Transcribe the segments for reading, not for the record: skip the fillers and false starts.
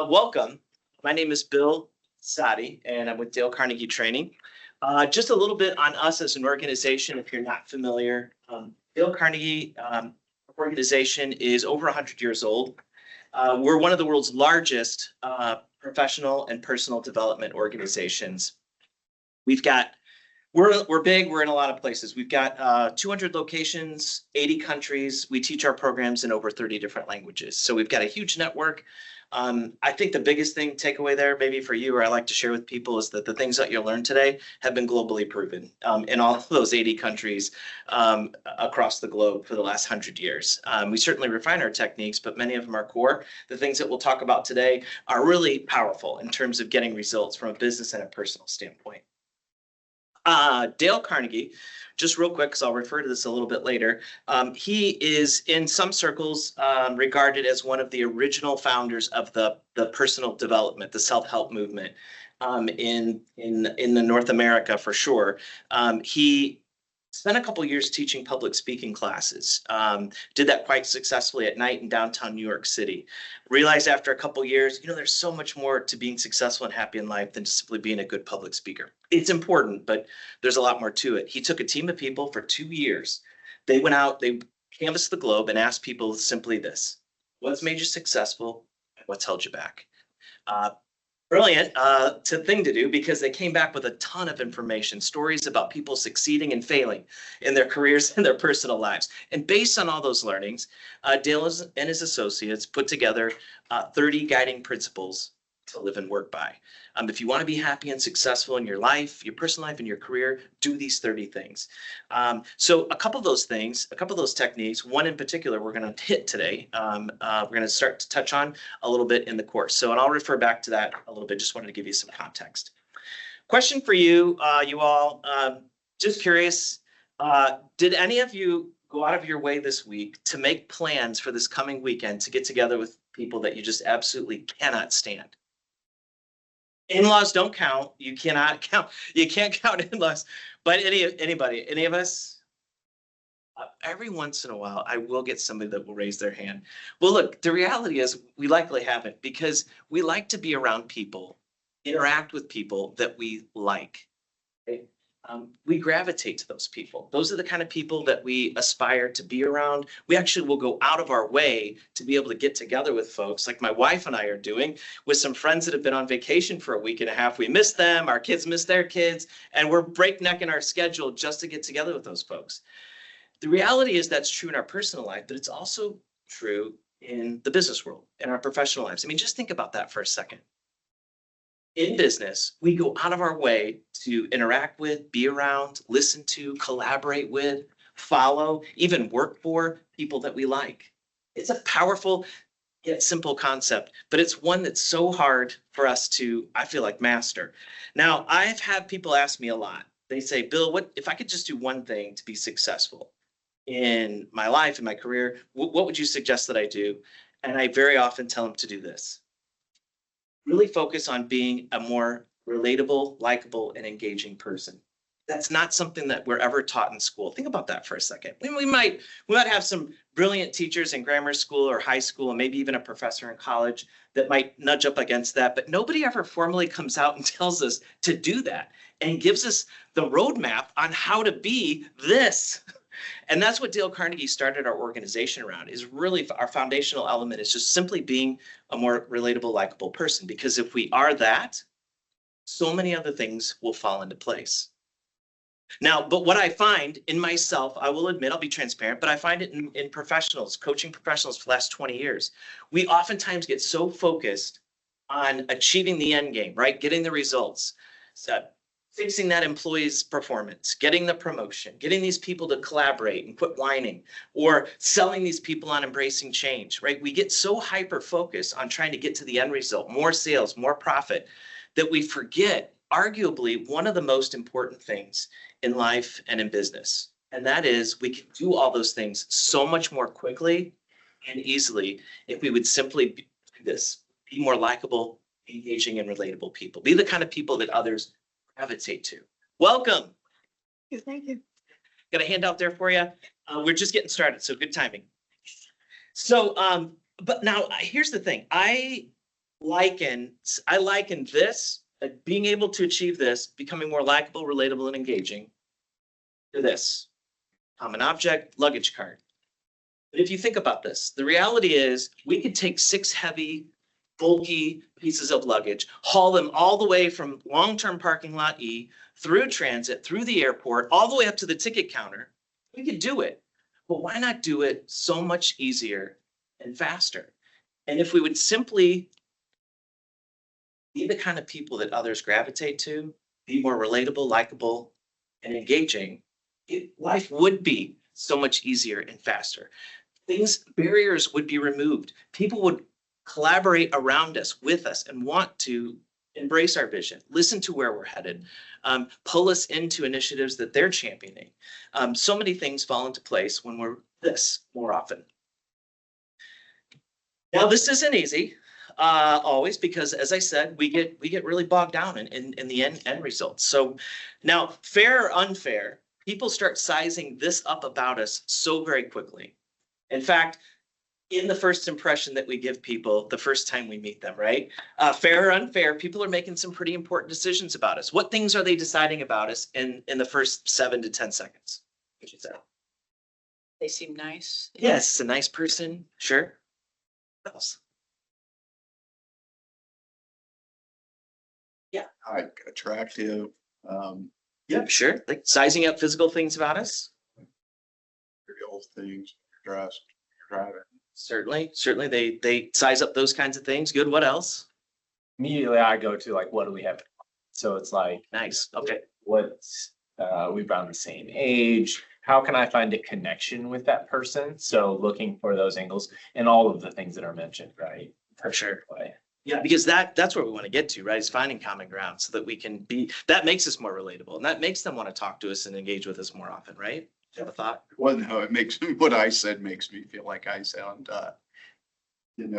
Welcome. My name is Bill Soddy, and I'm with Dale Carnegie Training. Just a little bit on us as an organization, if you're not familiar. Dale Carnegie organization is over 100 years old. We're one of the world's largest professional and personal development organizations. We're big. We're in a lot of places. We've got 200 locations, 80 countries. We teach our programs in over 30 different languages. So we've got a huge network. I think the biggest takeaway there, maybe for you, or I like to share with people, is that the things that you'll learn today have been globally proven in all of those 80 countries across the globe for the last 100 years. We certainly refine our techniques, but many of them are core. The things that we'll talk about today are really powerful in terms of getting results from a business and a personal standpoint. Dale Carnegie, just real quick, because I'll refer to this a little bit later. He is in some circles regarded as one of the original founders of the personal development, the self-help movement in the North America for sure. He spent a couple years teaching public speaking classes. Did that quite successfully at night in downtown New York City. Realized after a couple years, there's so much more to being successful and happy in life than simply being a good public speaker. It's important, but there's a lot more to it. He took a team of people for 2 years. They went out, they canvassed the globe and asked people simply this: what's made you successful? What's held you back? Brilliant thing to do, because they came back with a ton of information, stories about people succeeding and failing in their careers and their personal lives. And based on all those learnings, Dale and his associates put together 30 guiding principles to live and work by. If you want to be happy and successful in your life, your personal life, and your career, do these 30 things. So a couple of those things, a couple of those techniques, one in particular we're going to hit today, we're going to start to touch on a little bit in the course. And I'll refer back to that a little bit. Just wanted to give you some context. Question for you, you all, just curious, did any of you go out of your way this week to make plans for this coming weekend to get together with people that you just absolutely cannot stand? In-laws don't count. You cannot count. You can't count in-laws. But anybody, any of us? Every once in a while, I will get somebody that will raise their hand. Well, look, the reality is we likely haven't, because we like to be around people, interact with people that we like. Okay? We gravitate to those people. Those are the kind of people that we aspire to be around. We actually will go out of our way to be able to get together with folks like my wife and I are doing with some friends that have been on vacation for a week and a half. We miss them, our kids miss their kids, and we're breakneck in our schedule just to get together with those folks. The reality is that's true in our personal life, but it's also true in the business world, in our professional lives. I mean, just think about that for a second. In business, we go out of our way to interact with, be around, listen to, collaborate with, follow, even work for people that we like. It's a powerful yet simple concept, but it's one that's so hard for us to, I feel like, master. Now, I've had people ask me a lot. They say, Bill, what if I could just do one thing to be successful in my life, in my career, what would you suggest that I do? And I very often tell them to do this. Really focus on being a more relatable, likable, and engaging person. That's not something that we're ever taught in school. Think about that for a second. We might have some brilliant teachers in grammar school or high school, and maybe even a professor in college that might nudge up against that, but nobody ever formally comes out and tells us to do that and gives us the roadmap on how to be this. And that's what Dale Carnegie started our organization around, is really our foundational element is just simply being a more relatable, likable person. Because if we are that, so many other things will fall into place. Now, but what I find in myself, I will admit, I'll be transparent, but I find it in professionals, coaching professionals for the last 20 years. We oftentimes get so focused on achieving the end game, right? Getting the results. So, fixing that employee's performance, getting the promotion, getting these people to collaborate and quit whining, or selling these people on embracing change, right? We get so hyper-focused on trying to get to the end result, more sales, more profit, that we forget arguably one of the most important things in life and in business. And that is, we can do all those things so much more quickly and easily if we would simply do this, be more likable, engaging, and relatable people. Be the kind of people that others gravitate to. Welcome. Thank you. Got a handout there for you. We're just getting started, so good timing. So, but now here's the thing. I liken this, being able to achieve this, becoming more likable, relatable, and engaging, to this common object, luggage cart. But if you think about this, the reality is we could take 6 heavy, bulky pieces of luggage, haul them all the way from long-term parking lot E, through transit, through the airport, all the way up to the ticket counter. We could do it. But why not do it so much easier and faster? And if we would simply be the kind of people that others gravitate to, be more relatable, likable, and engaging, life would be so much easier and faster. Barriers would be removed. People would collaborate around us, with us, and want to embrace our vision, listen to where we're headed, pull us into initiatives that they're championing. So many things fall into place when we're this more often. Now, this isn't easy always, because as I said, we get really bogged down in the end results. So now, fair or unfair, people start sizing this up about us so very quickly. In fact, in the first impression that we give people the first time we meet them, right? Fair or unfair, people are making some pretty important decisions about us. What things are they deciding about us in the first 7 to 10 seconds? What you say? They seem nice. Yes, a nice person. Sure. What else? Yeah. Like attractive. Yeah, sure. Like sizing up physical things about us. Material things, dressed, driving. Certainly they size up those kinds of things. Good. What else? Immediately I go to like, what do we have? So it's like, Nice. Okay. what's we've around the same age. How can I find a connection with that person? So looking for those angles and all of the things that are mentioned, right? For sure. Way. Yeah, because that's where we want to get to, right? Is finding common ground so that we can be, that makes us more relatable, and that makes them want to talk to us and engage with us more often, right? Do you have a thought? Well, no, it makes what I said makes me feel like I sound,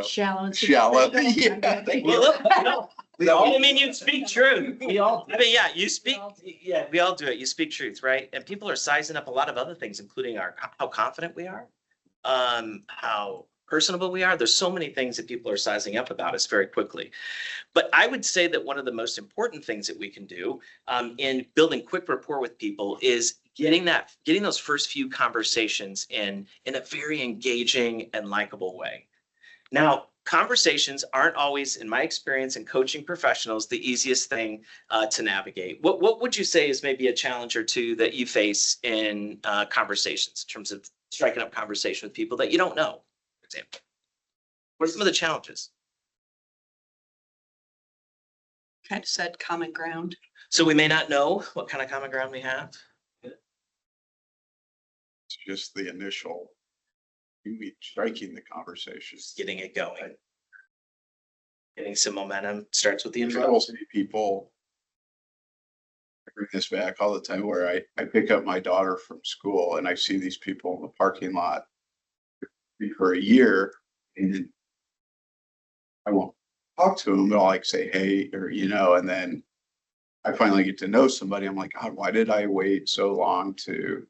Shallow. and shallow. superficial. Yeah. Well, look, no, I mean, you speak truth. We all I mean, yeah, you speak, yeah, we all do it. You speak truth, right? And people are sizing up a lot of other things, including how confident we are, how personable we are. There's so many things that people are sizing up about us very quickly. But I would say that one of the most important things that we can do in building quick rapport with people is getting those first few conversations in a very engaging and likable way. Now, conversations aren't always, in my experience in coaching professionals, the easiest thing to navigate. What would you say is maybe a challenge or two that you face in conversations in terms of striking up conversation with people that you don't know, for example? What are some of the challenges? Kind of said common ground. So we may not know what kind of common ground we have. It's just the initial, striking the conversation. Just getting it going. Getting some momentum starts with the There's intro. also people, I bring this back all the time, where I pick up my daughter from school and I see these people in the parking lot for a year, and I won't talk to them, but I'll like say, hey, or, and then I finally get to know somebody. I'm like, God, why did I wait so long to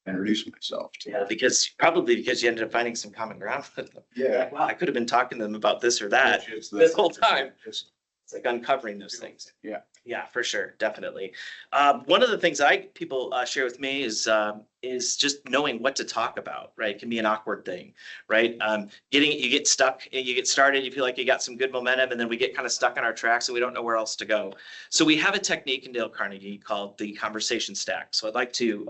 introduce myself to? Yeah, probably because you ended up finding some common ground with them. Yeah. Wow, I could have been talking to them about this or that Which is this whole time. just- It's like uncovering those things. Yeah. Yeah, for sure, definitely. One of the things people share with me is just knowing what to talk about, right? It can be an awkward thing, right? You get stuck, you get started, you feel like you got some good momentum, and then we get kind of stuck on our tracks and we don't know where else to go. So we have a technique in Dale Carnegie called the conversation stack. So I'd like to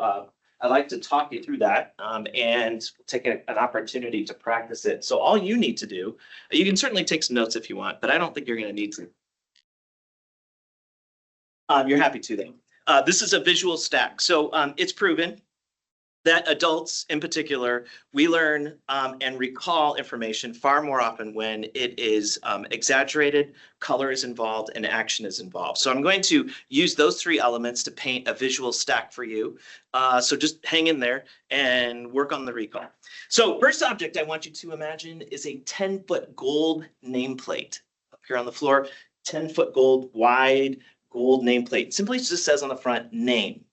talk you through that and take an opportunity to practice it. So all you need to do, you can certainly take some notes if you want, but I don't think you're going to need to. You're happy to though. This is a visual stack. So it's proven that adults in particular, we learn and recall information far more often when it is exaggerated, color is involved, and action is involved. So I'm going to use those 3 elements to paint a visual stack for you. So just hang in there and work on the recall. So first object I want you to imagine is a 10-foot gold nameplate up here on the floor, 10-foot gold wide gold nameplate. Simply just says on the front, name.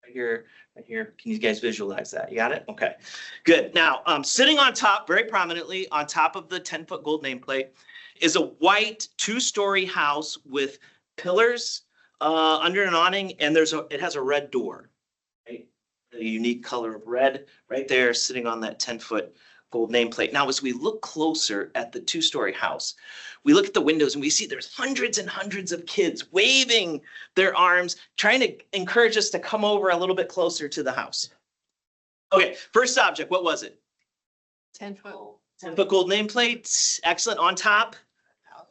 Right here. Can you guys visualize that? You got it? Okay, good. Now, sitting on top, very prominently on top of the 10-foot gold nameplate is a white 2-story house with pillars under an awning, and it has a red door, right? The unique color of red right there sitting on that 10-foot gold nameplate. Now, as we look closer at the 2-story house, we look at the windows and we see there's hundreds and hundreds of kids waving their arms, trying to encourage us to come over a little bit closer to the house. Okay, first object, what was it? 10-foot. 10-foot gold nameplate, excellent. On top,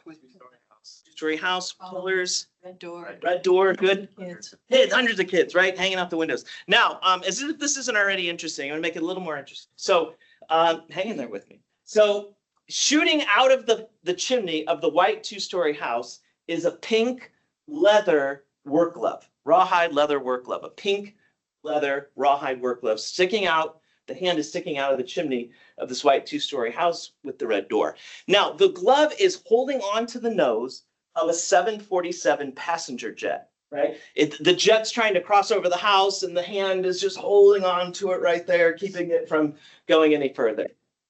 2-story house, pillars, Red door. red door, good. Kids. Kids, hundreds of kids, right, hanging out the windows. Now, as if this isn't already interesting, I'm gonna make it a little more interesting. So, hang in there with me. So, shooting out of the chimney of the white 2-story house is a pink leather work glove, rawhide leather work glove, a pink leather rawhide work glove sticking out. The hand is sticking out of the chimney of this white 2-story house with the red door. Now, the glove is holding on to the nose of a 747 passenger jet, right? The jet's trying to cross over the house and the hand is just holding on to it right there, keeping it from going any further.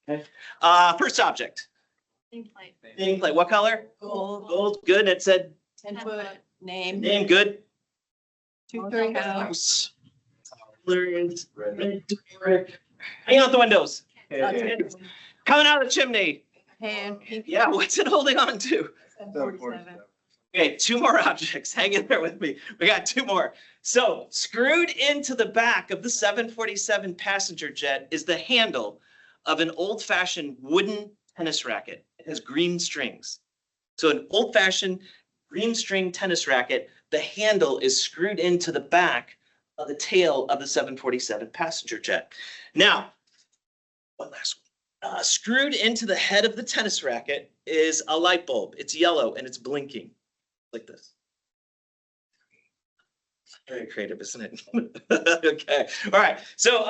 Okay. First object. Nameplate. Nameplate. What color? Gold. Gold. Good. And it said 10-foot. Name. name. Good. 2-story house. House. Pillars, red door. Hang out the windows. Coming out of the chimney. Hand. Pink. Yeah. What's it holding on to? 747. Okay, 2 more objects. Hang in there with me. We got 2 more. So screwed into the back of the 747 passenger jet is the handle of an old-fashioned wooden tennis racket. It has green strings. So an old-fashioned green string tennis racket, the handle is screwed into the back of the tail of the 747 passenger jet. Now, one last one. Screwed into the head of the tennis racket is a light bulb. It's yellow and it's blinking like this. Very creative, isn't it? Okay. All right. So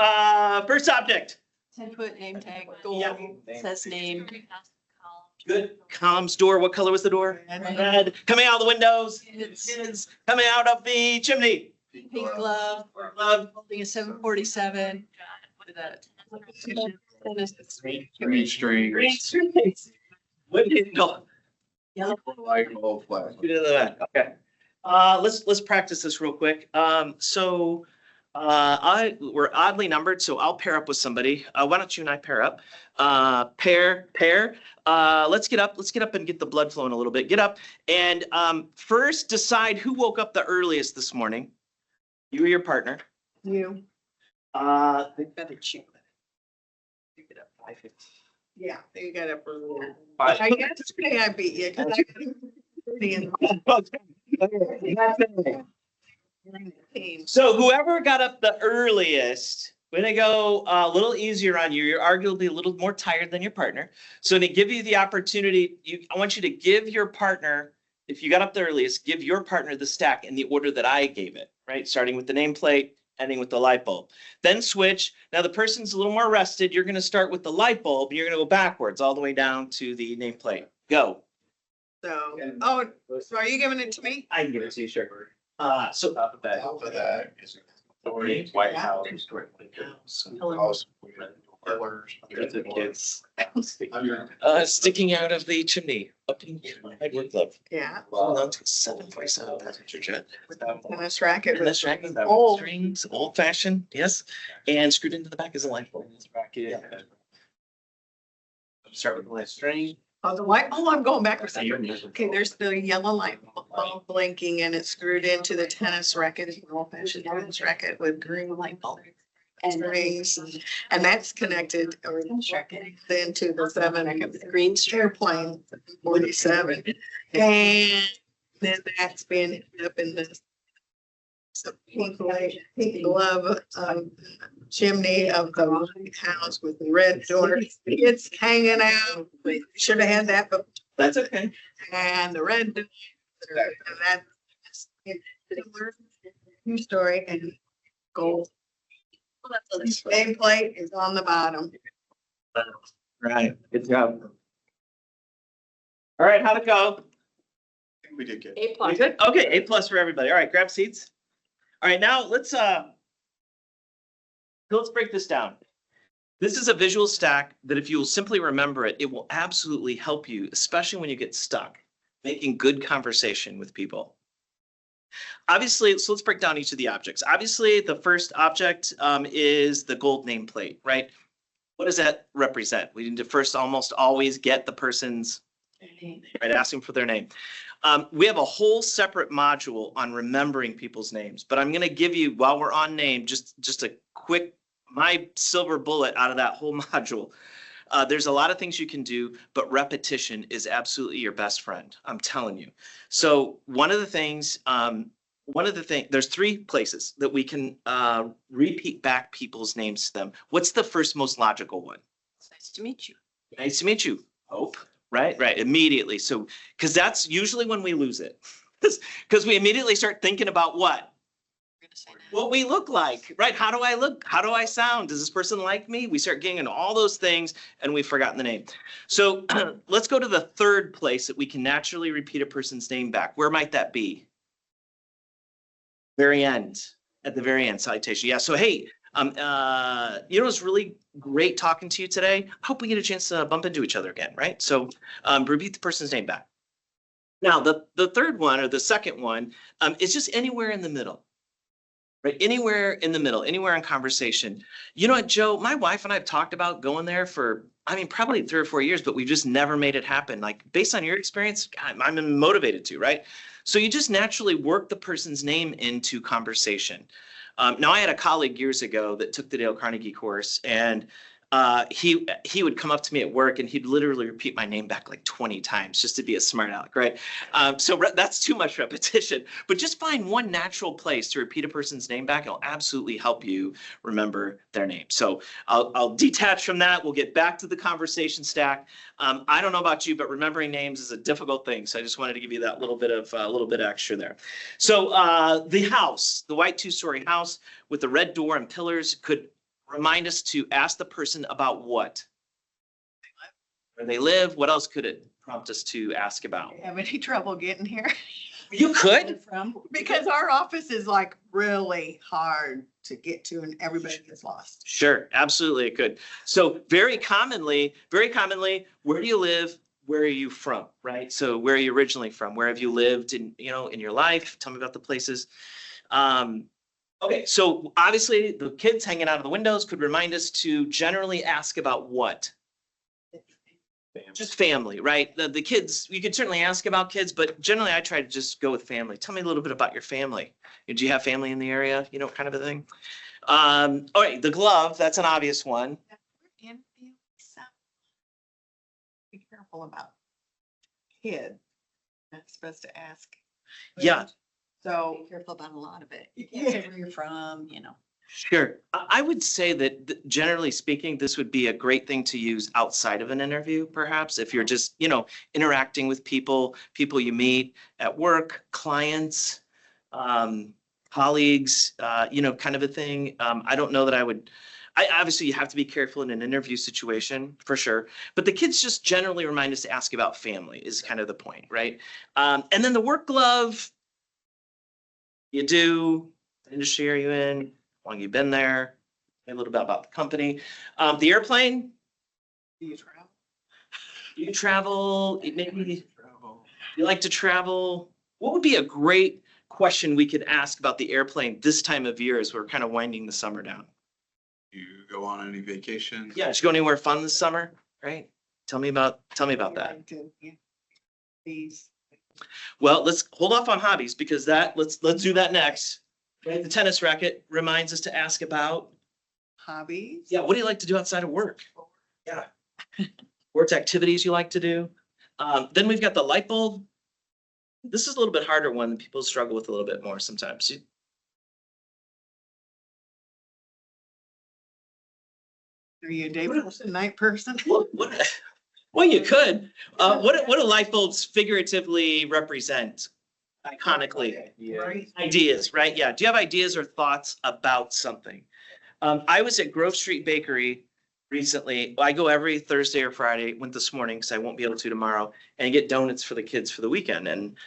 first object. 10-foot name tag. Gold. Yeah. Says name. Good. Columns, door. What color was the door? Red. Red. Coming out of the windows. Kids. Kids. Coming out of the chimney. Pink glove. Glove. Holding a 747. With a Green string. Green strings. What handle? yellow. Like a whole flag. Get into that. Okay. Let's practice this real quick. We're oddly numbered, so I'll pair up with somebody. Why don't you and I pair up? Pair. Let's get up and get the blood flowing a little bit. Get up and first decide who woke up the earliest this morning. You or your partner. You. They better cheat. You get up 5:15. Yeah, you got up earlier. Five. I guess today I beat you. 'Cause I couldn't So whoever got up the earliest, we're gonna go a little easier on you. You're arguably a little more tired than your partner. So to give you the opportunity, I want you to give your partner, if you got up the earliest, give your partner the stack in the order that I gave it, right? Starting with the nameplate, ending with the light bulb. Then switch. Now the person's a little more rested. You're gonna start with the light bulb. And you're gonna go backwards all the way down to the nameplate. Go. So, oh, so are you giving it to me? I can give it to you, sure. So Top of that. Top of that is Authority, White House. house with pillars. There's the kids. Sticking out of the chimney. Up in my work glove. Yeah. Hold on to 747 passenger jet. Tennis racket. And this racket, Old. strings, old fashioned, yes. And screwed into the back is a light bulb. Start with the last string. Oh, the white, oh, I'm going backwards. So you're- Okay, there's the yellow light bulb blinking and it's screwed into the tennis racket, it's an old fashioned tennis racket with green light bulb. Strings, and that's connected or then to the green airplane 47. And then that's been up in the pink glove chimney of the White House with the red door. It's hanging out. We should have had that, but That's okay. and the red door. And that's 2-story and gold. Nameplate is on the bottom. Right, good job. All right, how'd it go? We did get. A You plus. good? Okay, A+ for everybody. All right, grab seats. All right, now let's break this down. This is a visual stack that if you will simply remember it, it will absolutely help you, especially when you get stuck, making good conversation with people. Obviously, so let's break down each of the objects. Obviously, the first object is the gold nameplate, right? What does that represent? We need to first almost always get the person's, right, asking for their name. We have a whole separate module on remembering people's names, but I'm going to give you, while we're on name, just a quick, my silver bullet out of that whole module. There's a lot of things you can do, but repetition is absolutely your best friend. I'm telling you. So one of the things, there's 3 places that we can repeat back people's names to them. What's the first most logical one? Nice to meet you. Nice to meet you. Hope. Right, immediately. So, because that's usually when we lose it. Because we immediately start thinking about what we look like, right? How do I look? How do I sound? Does this person like me? We start getting into all those things and we've forgotten the name. So let's go to the third place that we can naturally repeat a person's name back. Where might that be? Very end, at the very end, salutation. Yeah, so hey, it's really great talking to you today. I hope we get a chance to bump into each other again, right? So repeat the person's name back. Now, the third one or the second one is just anywhere in the middle, right? Anywhere in the middle, anywhere in conversation. You know what, Joe, my wife and I have talked about going there for, probably 3 or 4 years, but we've just never made it happen. Like based on your experience, I'm motivated to, right? So you just naturally work the person's name into conversation. Now, I had a colleague years ago that took the Dale Carnegie course, and he would come up to me at work and he'd literally repeat my name back like 20 times just to be a smart aleck, right? So that's too much repetition, but just find one natural place to repeat a person's name back. It'll absolutely help you remember their name. So I'll detach from that. We'll get back to the conversation stack. I don't know about you, but remembering names is a difficult thing. So I just wanted to give you that little bit extra there. So the house, the white 2-story house with the red door and pillars could remind us to ask the person about what? Where they live. What else could it prompt us to ask about? Have any trouble getting here? You could. Because our office is like really hard to get to and everybody gets lost. Sure, absolutely it could. So very commonly, where do you live? Where are you from, right? So where are you originally from? Where have you lived in your life? Tell me about the places. Okay, so obviously the kids hanging out of the windows could remind us to generally ask about what? Just family, right? The kids, you could certainly ask about kids, but generally I try to just go with family. Tell me a little bit about your family. Do you have family in the area? Kind of a thing. All right, the glove, that's an obvious one. Be careful about kid. Not supposed to ask. Yeah. So Be careful about a lot of it. You can't say where you're from, Sure. I would say that generally speaking, this would be a great thing to use outside of an interview, perhaps, if you're just, interacting with people you meet at work, clients, colleagues, kind of a thing. I don't know that obviously you have to be careful in an interview situation for sure, but the kids just generally remind us to ask about family is kind of the point, right? And then the work glove, you do, what industry are you in? How long you been there? A little bit about the company. The airplane. do you travel? You travel, maybe you like to travel. What would be a great question we could ask about the airplane this time of year as we're kind of winding the summer down? You go on any vacation? Yeah, did you go anywhere fun this summer? Right? Tell me about that. These. Well, let's hold off on hobbies because let's do that next. Right? The tennis racket reminds us to ask about Hobbies. what do you like to do outside of work? Yeah. What's activities you like to do? Then we've got the light bulb. This is a little bit harder one that people struggle with a little bit more sometimes. Are you a day person, night person? Well, you could. What do light bulbs figuratively represent? Iconically, Right. ideas, right? Yeah. Do you have ideas or thoughts about something? I was at Grove Street Bakery recently. I go every Thursday or Friday. Went this morning because I won't be able to tomorrow, and get donuts for the kids for the weekend. And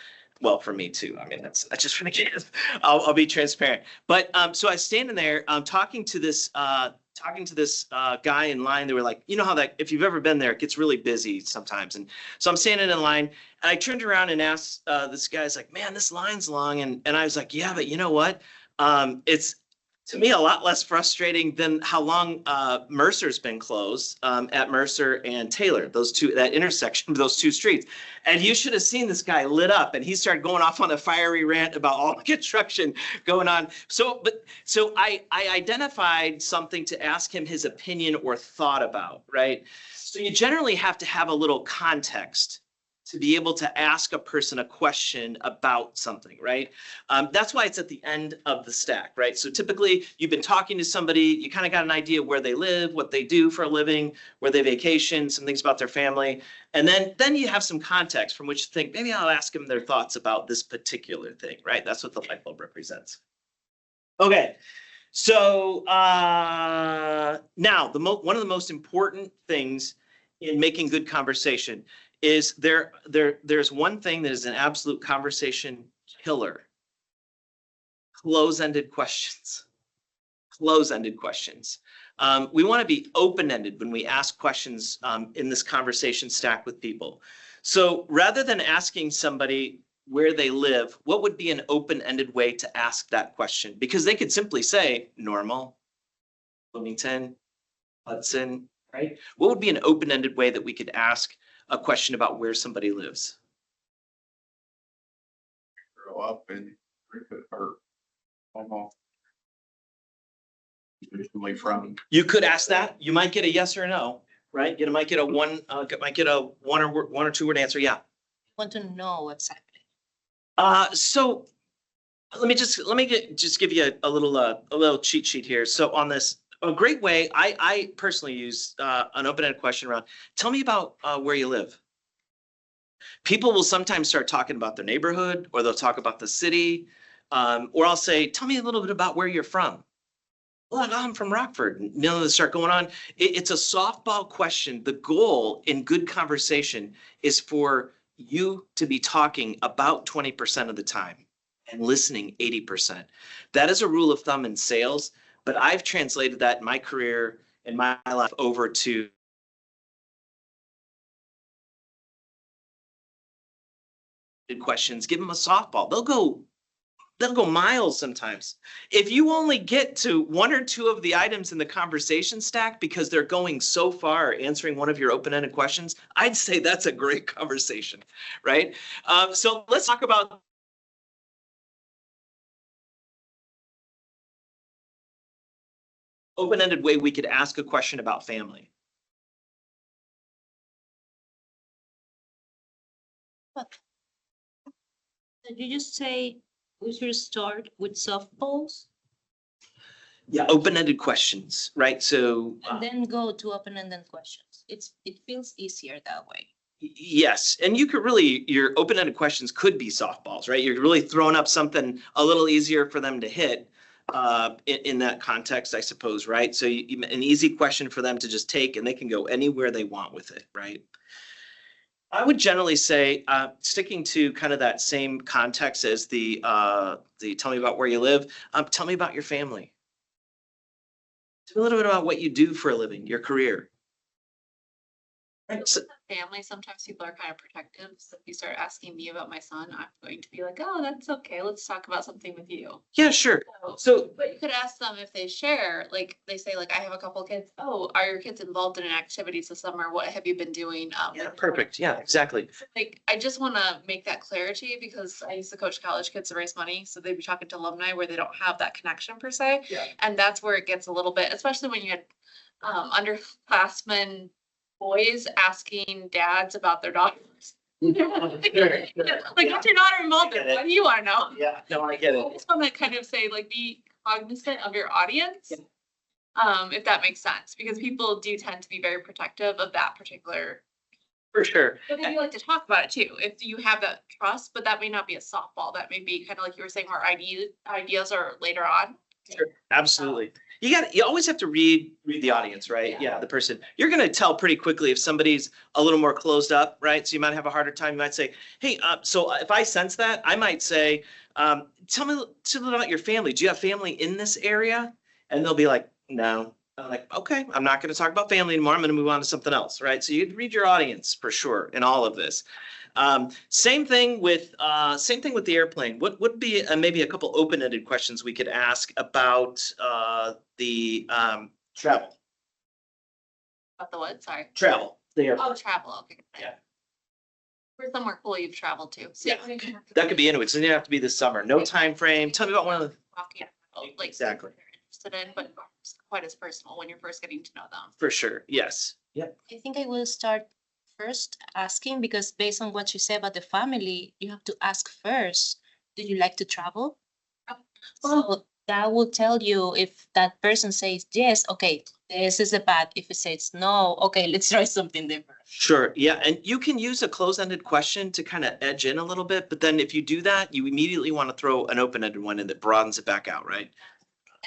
well, for me too. That's just for the kids. I'll be transparent. But so I was standing there talking to this talking to this guy in line. They were like, you know how that, if you've ever been there, it gets really busy sometimes. And so I'm standing in line and I turned around and asked this guy's like, man, this line's long. And I was like, yeah, but you know what? It's to me a lot less frustrating than how long Mercer's been closed at Mercer and Taylor, that intersection of those two streets. And you should have seen this guy lit up and he started going off on a fiery rant about all the construction going on. So I identified something to ask him his opinion or thought about, right? So you generally have to have a little context to be able to ask a person a question about something, right? That's why it's at the end of the stack, right? So typically you've been talking to somebody, you kind of got an idea where they live, what they do for a living, where they vacation, some things about their family. And then you have some context from which to think, maybe I'll ask them their thoughts about this particular thing, right? That's what the light bulb represents. Okay, so now one of the most important things in making good conversation is there's one thing that is an absolute conversation killer. Close-ended questions. Close-ended questions. We want to be open-ended when we ask questions in this conversation stack with people. So rather than asking somebody where they live, what would be an open-ended way to ask that question? Because they could simply say Normal, Bloomington, Hudson, right? What would be an open-ended way that we could ask a question about where somebody lives? Grow up in or almost usually from. You could ask that. You might get a yes or a no, right? You might get a one or two word answer. Yeah. Want to know what's happening. So let me just give you a little cheat sheet here. So on this, a great way, I personally use an open-ended question around, tell me about where you live. People will sometimes start talking about their neighborhood, or they'll talk about the city, or I'll say, tell me a little bit about where you're from. Well, I'm from Rockford. And they'll start going on. It's a softball question. The goal in good conversation is for you to be talking about 20% of the time and listening 80%. That is a rule of thumb in sales. But I've translated that in my career, in my life, over to questions. Give them a softball. They'll go miles sometimes. If you only get to one or two of the items in the conversation stack because they're going so far answering one of your open-ended questions, I'd say that's a great conversation, right? So let's talk about open-ended way we could ask a question about family. Did you just say we should start with softballs Yeah, open-ended questions, right? So and then go to open-ended questions? It feels easier that way. yes, and you could really, your open-ended questions could be softballs, right? You're really throwing up something a little easier for them to hit in that context, I suppose, right? So an easy question for them to just take and they can go anywhere they want with it, right? I would generally say, sticking to kind of that same context as the tell me about where you live, tell me about your family. Tell me a little bit about what you do for a living, your career. Right, so, Family, sometimes people are kind of protective. So if you start asking me about my son, I'm going to be like, oh, that's okay. Let's talk about something with you. yeah, sure. So, So but you could ask them if they share, like they say, like, I have a couple kids. Oh, are your kids involved in activities this summer? What have you been doing? yeah, Like, perfect. Yeah, exactly. Like, I just want to make that clarity because I used to coach college kids to raise money. So they'd be talking to alumni where they don't have that connection per se. Yeah. And that's where it gets a little bit, especially when you had underclassmen boys asking dads about their daughters. Like, get your daughter involved in it. What do you want to know? Yeah, no, I get I it. just want to kind of say, like, be cognizant of your audience. If that makes sense, because people do tend to be very protective of that particular. For sure. But they do like to talk about it too, if you have that trust, but that may not be a softball. That may be kind of like you were saying, where ideas are later on. Sure, absolutely. You always have to read the audience, right? Yeah, the person. You're gonna tell pretty quickly if somebody's a little more closed up, right? So you might have a harder time. You might say, hey, so if I sense that, I might say, tell me about your family. Do you have family in this area? And they'll be like, no. I'm like, okay, I'm not going to talk about family anymore. I'm going to move on to something else, right? So you'd read your audience for sure in all of this. Same thing with the airplane. What would be maybe a couple open-ended questions we could ask about the travel? About the what? Sorry. Travel. The airplane. Oh, travel. Okay. Yeah. Where's somewhere cool you've traveled to? So Yeah. That could be anywhere. It doesn't have to be this summer. No time frame. Tell me about one of the. Talking about, like Exactly. they're interested in, but it's quite as personal when you're first getting to know them. For sure. Yes. Yep. I think I will start first asking, because based on what you say about the family, you have to ask first, do you like to travel? So that will tell you if that person says yes, okay, this is the path. If it says no, okay, let's try something different. Sure. Yeah. And you can use a closed-ended question to kind of edge in a little bit. But then if you do that, you immediately want to throw an open-ended one in that broadens it back out, right?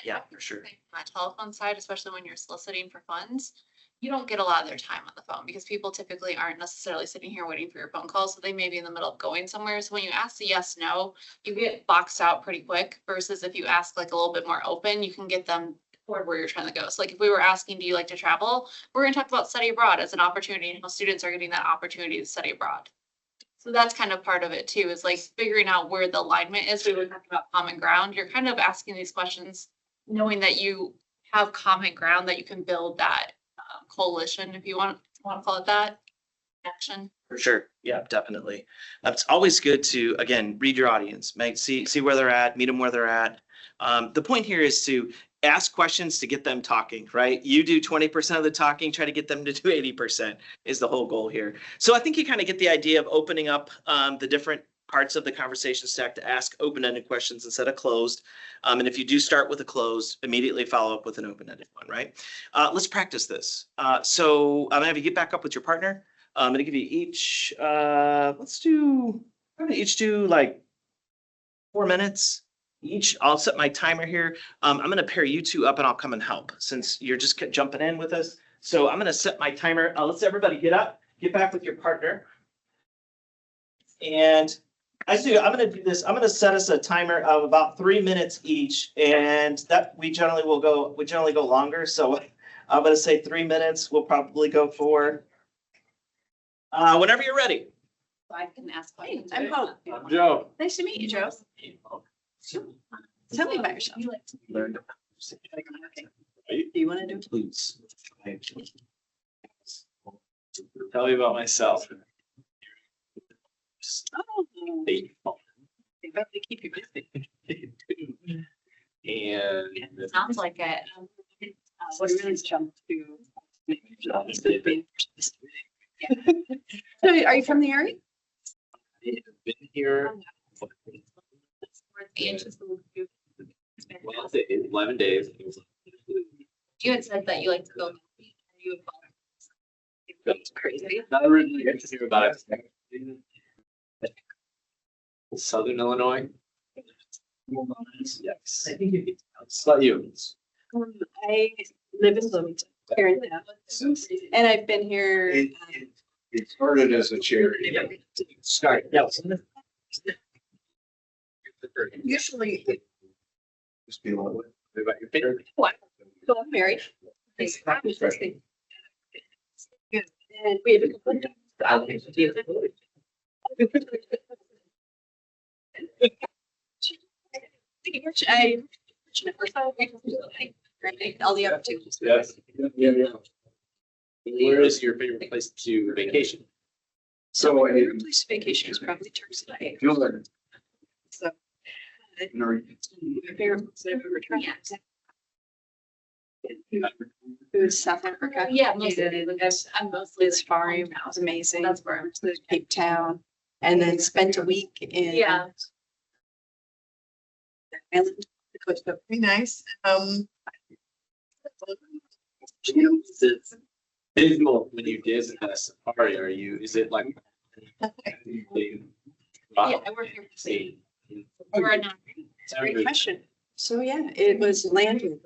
Yeah, for sure. On that telephone side, especially when you're soliciting for funds, you don't get a lot of their time on the phone because people typically aren't necessarily sitting here waiting for your phone call. So they may be in the middle of going somewhere. So when you ask the yes, no, you get boxed out pretty quick versus if you ask like a little bit more open, you can get them toward where you're trying to go. So like if we were asking, do you like to travel? We're going to talk about study abroad as an opportunity, and how students are getting that opportunity to study abroad. So that's kind of part of it too, is like figuring out where the alignment is. We were talking about common ground. You're kind of asking these questions knowing that you have common ground, that you can build that coalition, if you want to call it that, action. For sure. Yeah, definitely. It's always good to, again, read your audience, see where they're at, meet them where they're at. The point here is to ask questions to get them talking, right? You do 20% of the talking, try to get them to do 80% is the whole goal here. So I think you kind of get the idea of opening up the different parts of the conversation stack to ask open-ended questions instead of closed. And if you do start with a closed, immediately follow up with an open-ended one, right? Let's practice this. So I'm gonna have you get back up with your partner. I'm gonna give you each, I'm gonna each do like 4 minutes each. I'll set my timer here. I'm gonna pair you two up and I'll come and help since you're just jumping in with us. So I'm gonna set my timer. Let's everybody get up, get back with your partner. And I'm gonna do this. I'm gonna set us a timer of about 3 minutes each, and that we generally go longer. So I'm gonna say 3 minutes. We'll probably go for whenever you're ready. I can ask questions. I'm Hope. I'm Joe. Nice to meet you, Joe. Tell me about yourself. Learn. Do you want to do? Please. Tell me about myself. Oh, they probably keep you busy. And Sounds like it. What do you really jump to? So are you from the area? I've been here, well, it's 11 days. You had said that you like to go. That's crazy. Not originally interested about it. Southern Illinois. Yes. It's not you. I live in Bloomington, here in town. And I've been here. It started as a charity. Start. Yeah. Usually, Just be a little bit about your favorite. So I'm married. And we have a couple of all the opportunities. Yes. Where is your favorite place to vacation? So my favorite place to vacation is probably Turks and Caicos. So my favorite place I've ever tried. It was South Africa. Yeah, mostly. I'm mostly Safari. It was amazing. That's where I'm. Cape Town, and then spent a week in Yeah. Island. The coast of be nice. Visual when you did a safari, is it like? Yeah, I work here for safety. We're not. Great question. So yeah, it was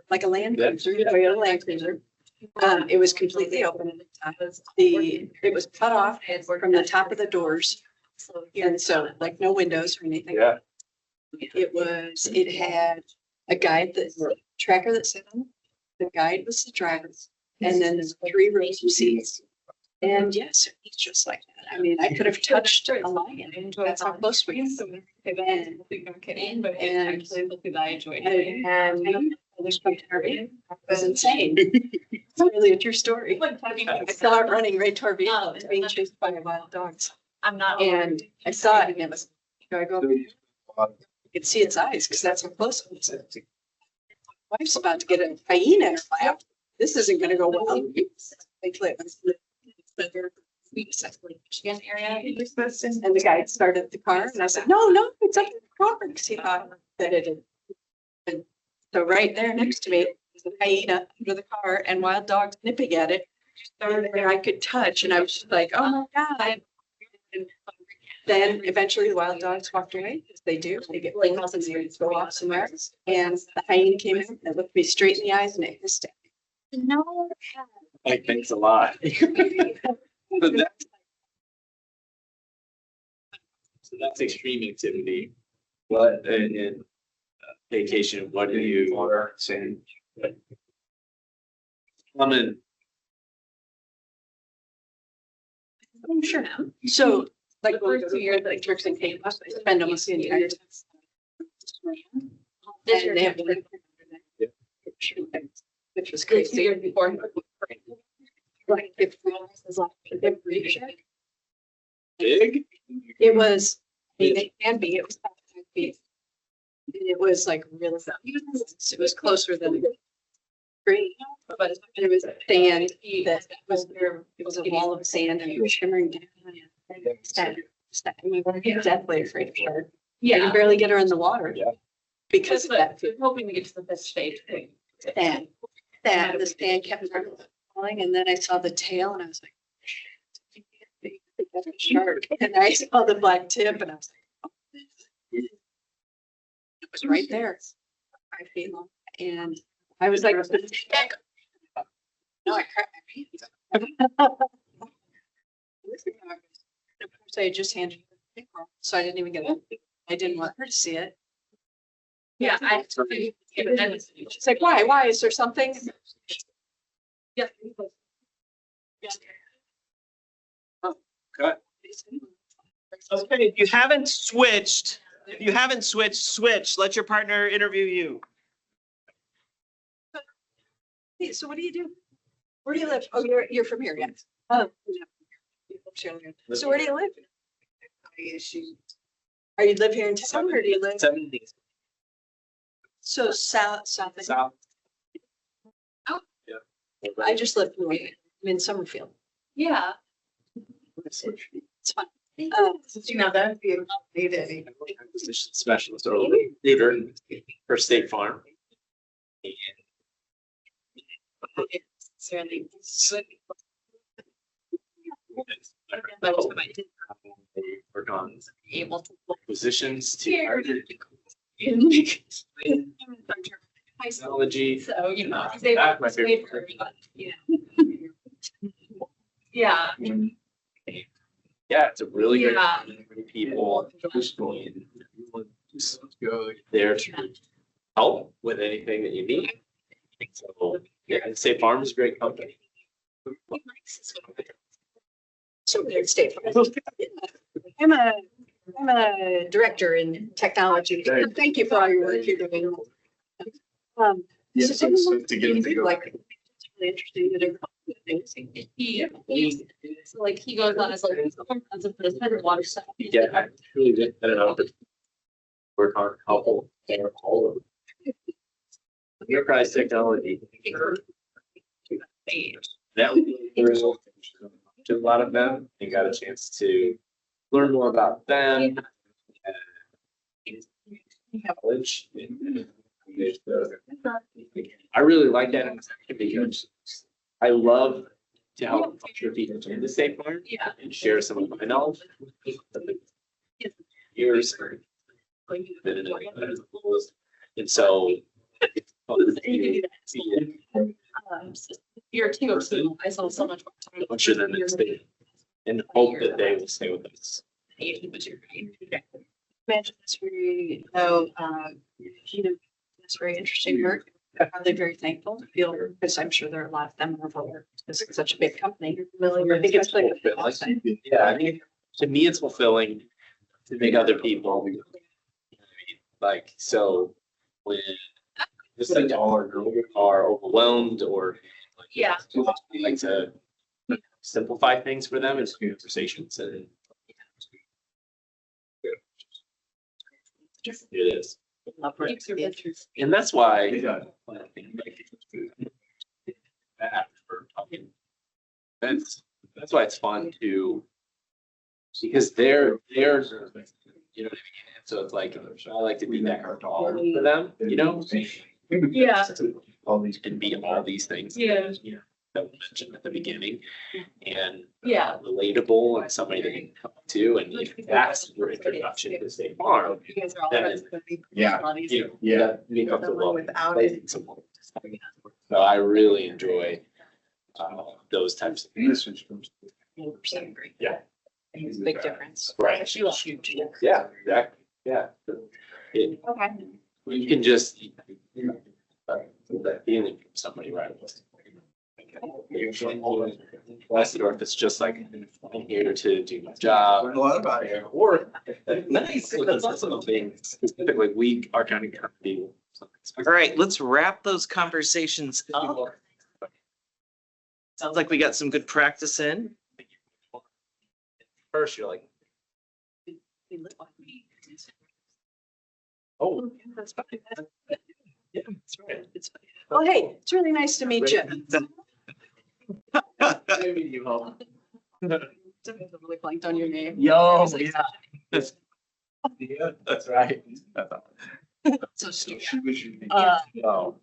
like a land cruiser, Toyota Land Cruiser. It was completely open. It was cut off from the top of the doors. And so like no windows or anything. Yeah. It had a guide tracker that sat on it. The guide was the driver. And then there's 3 rows of seats. And yes, it's just like that. I mean, I could have touched a lion. That's how close we get. And it was insane. It's really a true story. I saw it running right toward me, being chased by wild dogs. I'm not. And I saw it and it was, I go, you could see its eyes because that's how close it was. My wife's about to get a hyena in her lap. This isn't gonna go well. Michigan area. And the guy started the car and I said, no, it's up in the car because he thought that it had. And so right there next to me was a hyena under the car and wild dogs nipping at it. There I could touch and I was just like, oh my God. And then eventually the wild dogs walked away, as they do. They get like and they go off somewhere. And the hyena came in and looked me straight in the eyes and it hissed at me. No. Like, thanks a lot. So that's extreme activity. What in vacation, what do you say? Common. Oh, sure. So like the first 2 years, like Turks and Caicos, I spend almost the entire time. And they have which was crazy. Before. Like if was like a big breach. Big? It was, I mean, it can be, it was about 5 feet. And it was like really, it was closer than green, but it was sand that was there, it was a wall of sand and it was shimmering down. We were deathly afraid of shark. I could barely get her in the water. Yeah. Because of that. Hoping to get to the fifth stage. Sand, the sand kept falling and then I saw the tail and I was like, shark. And I saw the black tip and I was like, oh. It was right there. 5 feet long. And I was like, no, I cracked my pants. Of course, I just handed her the paper, so I didn't even get it. I didn't want her to see it. Yeah, She's like, why? Is there something? Yeah. Okay. Okay, if you haven't switched, switch. Let your partner interview you. Hey, so what do you do? Where do you live? Oh, you're from here, yes. So where do you live? Are you live here in town or do you live? 70s. So south. South. Oh. Yeah. I just live north. I'm in Summerfield. Yeah. It's fun. You know, that'd be a need any. Acquisition specialist or leader for State Farm. Work on Able to. acquisitions to technology. So, you know, he's That's able my to stay for, favorite. yeah. Yeah, it's a really good Yeah. people. There to help with anything that you need. So, yeah, I'd say Farm is a great company. So there's State Farm. I'm a director in technology. Great. Thank you for all your work you're doing. Yeah, so to get them to go. Like, really interesting to do things. So like he goes on his like as a president water stuff. Yeah, I really did. I don't know. Work on a couple. They're all of them. Enterprise technology. That was really to a lot of them and got a chance to learn more about them. College. I really like that because I love to help other people in the State Farm and share some of my knowledge. Years. And so. Year two, so I saw so much more time. I'm sure them and stay and hope that they will stay with us. Imagine this very, it's very interesting work. Are they very thankful to feel, because I'm sure there are a lot of them are over, this is such a big company. I think it's like, fulfilling. Yeah, I mean, to me, it's fulfilling to make other people. Like, so when just like all our girls are overwhelmed or like, Yeah. we like to simplify things for them in conversations and it is. And that's why I think that for talking. That's why it's fun to, because they're, you know what I mean? So it's like, I like to be that doll for them, you know? Yeah. All these can be all these things. Yeah. That we mentioned at the beginning and Yeah. relatable and somebody they can come to. And if that's your introduction to State Farm, You guys are all. then, Yeah. you know, Yeah. we have to love Without it. someone. So I really enjoy those types of things. Yeah. It's a big difference. Right. Huge. Yeah, exactly. Yeah. It, Okay. you can just that feeling from somebody right away. Blessed, or if it's just like I'm here to do my job. Learn a lot about it. Or nice. That's also things specifically we are kind of people. All right, let's wrap those conversations up. Sounds like we got some good practice in. First, you're like, oh, That's fine. yeah, that's right. It's fine. Well, hey, it's really nice to meet you. Maybe you hope. Really blanked on your name. Yo, yeah. Yeah, that's right. So stupid. She was your- Oh.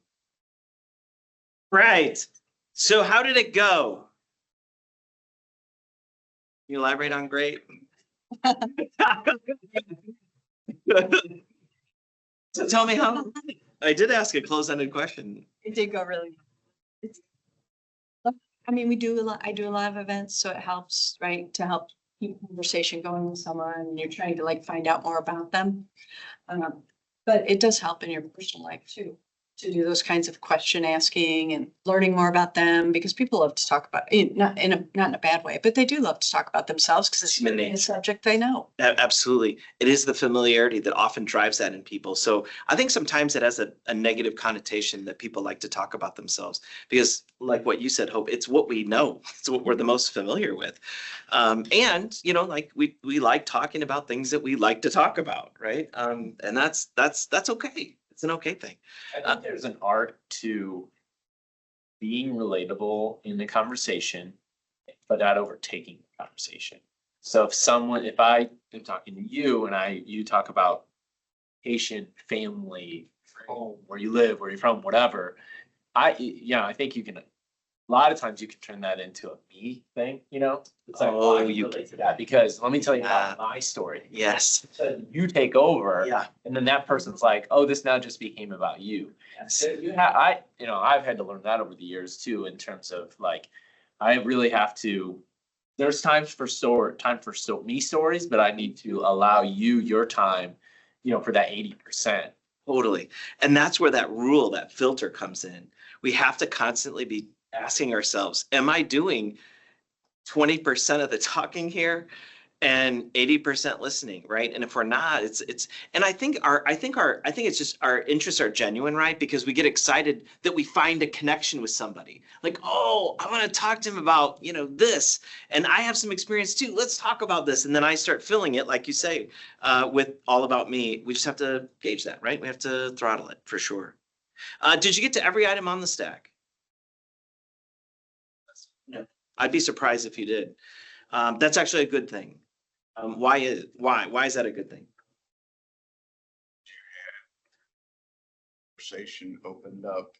Right. So how did it go? Can you elaborate on great? So tell me how, I did ask a close-ended question. It did go really. It's- I mean, we do a lot, I do a lot of events, so it helps, right, to help keep conversation going with someone, and you're trying to like find out more about them. But it does help in your personal life too, to do those kinds of question asking and learning more about them, because people love to talk about, not in a bad way, but they do love to talk about themselves because it's Human a nature. subject they know. Absolutely. It is the familiarity that often drives that in people. So I think sometimes it has a negative connotation that people like to talk about themselves because like what you said, Hope, it's what we know. It's what we're the most familiar with. And, you know, like we like talking about things that we like to talk about, right? And that's okay. It's an okay thing. I think there's an art to being relatable in the conversation, but not overtaking the conversation. So if I am talking to you and you talk about patient, family, home, where you live, where you're from, whatever, I think you can, a lot of times you can turn that into a me thing, you know? It's like, Oh, I can you relate to that because let me tell you Yeah. about my story. Yes. So you take over. Yeah. And then that person's like, oh, this now just became about you. So I've had to learn that over the years too, in terms of like, I really have to, there's time for me stories, but I need to allow you your time, for that 80%. Totally. And that's where that rule, that filter comes in. We have to constantly be asking ourselves, am I doing 20% of the talking here and 80% listening, right? And if we're not, and I think it's just our interests are genuine, right? Because we get excited that we find a connection with somebody. Like, oh, I want to talk to him about, this, and I have some experience too. Let's talk about this. And then I start filling it, like you say, with all about me. We just have to gauge that, right? We have to throttle it for sure. Did you get to every item on the stack? No. I'd be surprised if you did. That's actually a good thing. Why is that a good thing? Conversation opened up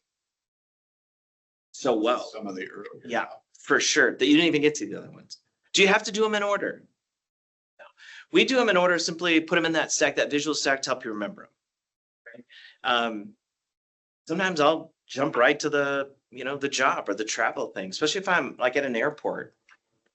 So well, some of the earlier. yeah, for sure. That you didn't even get to the other ones. Do you have to do them in order? No. We do them in order, simply put them in that stack, that visual stack to help you remember them. Right? Sometimes I'll jump right to the job or the travel thing, especially if I'm like at an airport.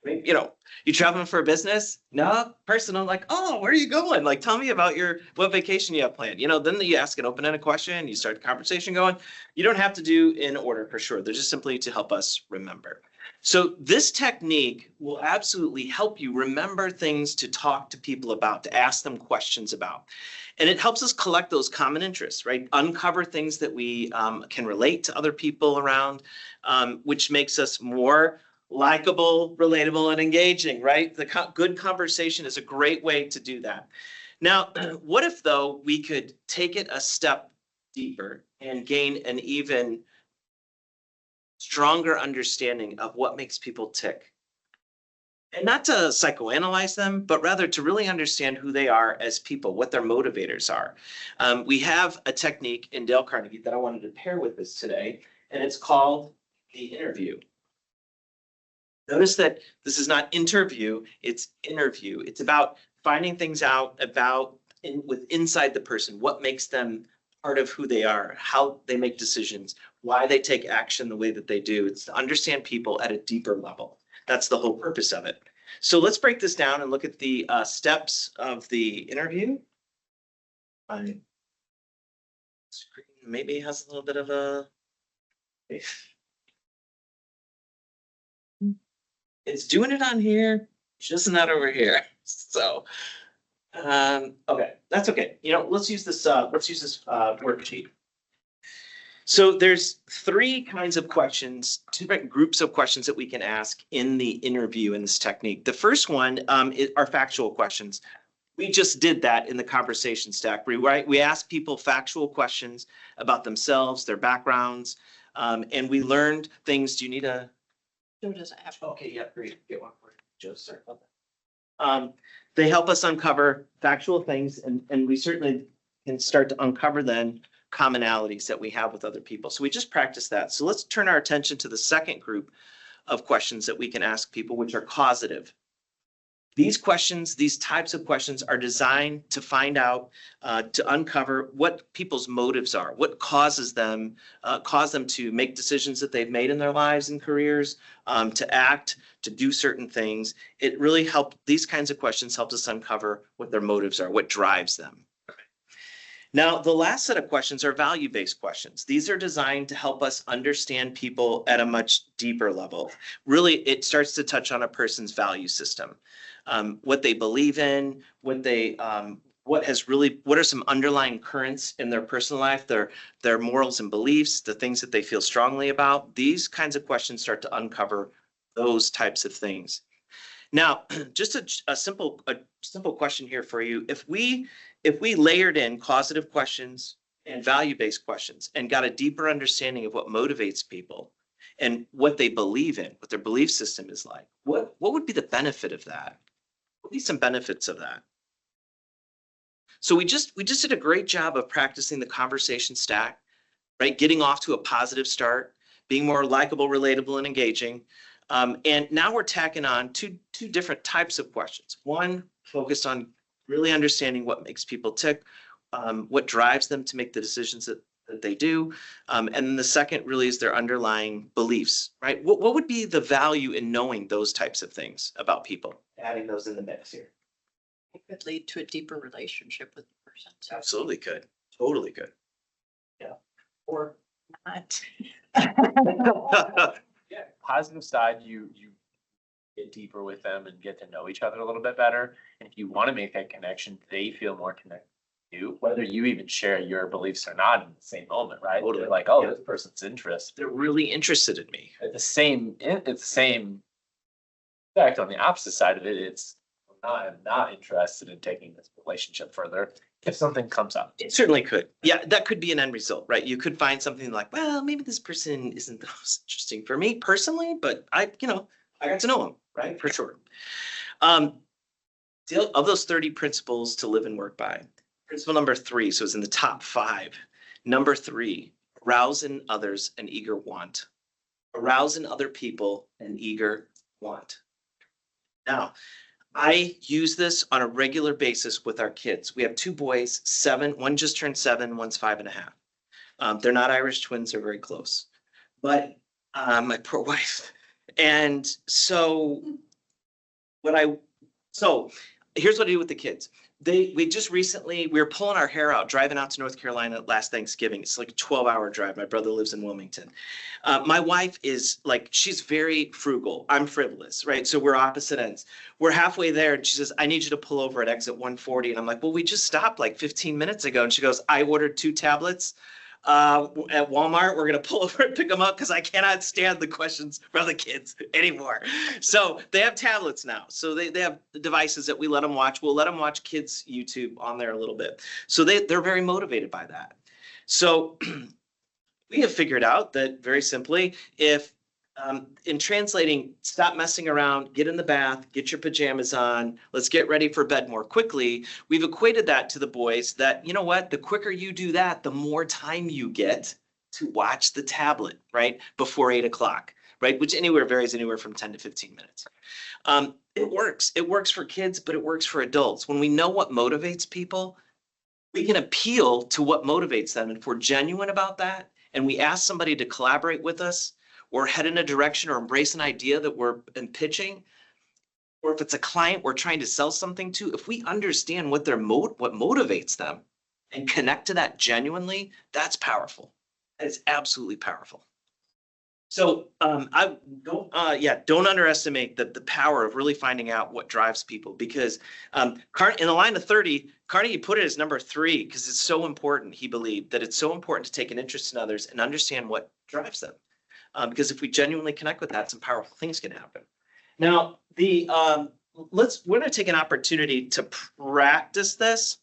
You know, you traveling for a business? No, personal, like, oh, where are you going? Like, tell me about what vacation you have planned. You know, then you ask an open-ended question, you start the conversation going. You don't have to do in order for sure. They're just simply to help us remember. So this technique will absolutely help you remember things to talk to people about, to ask them questions about. And it helps us collect those common interests, right? Uncover things that we can relate to other people around, which makes us more likable, relatable, and engaging, right? Good conversation is a great way to do that. Now, what if though we could take it a step deeper and gain an even stronger understanding of what makes people tick? And not to psychoanalyze them, but rather to really understand who they are as people, what their motivators are. We have a technique in Dale Carnegie that I wanted to pair with this today, and it's called the interview. Notice that this is not interview, it's interview. It's about finding things out about inside the person, what makes them part of who they are, how they make decisions, why they take action the way that they do. It's to understand people at a deeper level. That's the whole purpose of it. So let's break this down and look at the steps of the interview. My screen maybe has a little bit of a... It's doing it on here, just not over here. So, okay, that's okay. You know, let's use this worksheet. So there's 3 kinds of questions, 2 different groups of questions that we can ask in the interview in this technique. The first one are factual questions. We just did that in the conversation stack, right? We asked people factual questions about themselves, their backgrounds, and we learned things. Do you need a... Joe doesn't have. Okay, yeah, great. Get one for Joe. Sorry about that. They help us uncover factual things, and we certainly can start to uncover then commonalities that we have with other people. So we just practiced that. So let's turn our attention to the second group of questions that we can ask people, which are causative. These questions, these types of questions are designed to find out, to uncover what people's motives are, what cause them to make decisions that they've made in their lives and careers, to act, to do certain things. It really these kinds of questions help us uncover what their motives are, what drives them. Now, the last set of questions are value-based questions. These are designed to help us understand people at a much deeper level. Really, it starts to touch on a person's value system, what they believe in, what are some underlying currents in their personal life, their morals and beliefs, the things that they feel strongly about. These kinds of questions start to uncover those types of things. Now, just a simple question here for you. If we layered in causative questions and value-based questions and got a deeper understanding of what motivates people and what they believe in, what their belief system is like, what would be the benefit of that? What would be some benefits of that? So we just did a great job of practicing the conversation stack, right? Getting off to a positive start, being more likable, relatable, and engaging. And now we're tacking on two different types of questions. One focused on really understanding what makes people tick, what drives them to make the decisions that they do. And then the second really is their underlying beliefs, right? What would be the value in knowing those types of things about people? Adding those in the mix here. It could lead to a deeper relationship with the person. Absolutely could. Totally could. Yeah. Or Not. Yeah, positive side, you get deeper with them and get to know each other a little bit better. And if you want to make that connection, they feel more connected to you, whether you even share your beliefs or not in the same moment, right? Totally. They're like, oh, this person's interested. they're really interested in me. It's the same effect on the opposite side of it. It's I'm not interested in taking this relationship further if something comes up. It certainly could. Yeah, that could be an end result, right? You could find something like, well, maybe this person isn't the most interesting for me personally, but I got to know him, right? For sure. Of those 30 principles to live and work by, principle number 3, so it's in the top 5. Number 3, arouse in others an eager want. Arouse in other people an eager want. Now, I use this on a regular basis with our kids. We have 2 boys, 7, one just turned 7, one's 5.5. They're not Irish twins, they're very close. But my poor wife. And so So here's what I do with the kids. We just recently, we were pulling our hair out, driving out to North Carolina last Thanksgiving. It's like a 12-hour drive. My brother lives in Wilmington. My wife is like, she's very frugal. I'm frivolous, right? So we're opposite ends. We're halfway there and she says, I need you to pull over at exit 140. And I'm like, well, we just stopped like 15 minutes ago. And she goes, I ordered 2 tablets at Walmart. We're going to pull over and pick them up because I cannot stand the questions from the kids anymore. So they have tablets now. So they have devices that we let them watch. We'll let them watch kids YouTube on there a little bit. So they're very motivated by that. So we have figured out that very simply, if in translating, stop messing around, get in the bath, get your pajamas on, let's get ready for bed more quickly. We've equated that to the boys that, you know what, the quicker you do that, the more time you get to watch the tablet, right? Before 8 o'clock, right? Which varies anywhere from 10 to 15 minutes. It works. It works for kids, but it works for adults. When we know what motivates people, we can appeal to what motivates them. And if we're genuine about that, and we ask somebody to collaborate with us, or head in a direction or embrace an idea that we're pitching, or if it's a client we're trying to sell something to, if we understand what what motivates them and connect to that genuinely, that's powerful. It's absolutely powerful. So don't underestimate the power of really finding out what drives people, because in the line of 30, Carnegie put it as number 3 because it's so important. He believed that it's so important to take an interest in others and understand what drives them. Because if we genuinely connect with that, some powerful things can happen. Now, we're going to take an opportunity to practice this.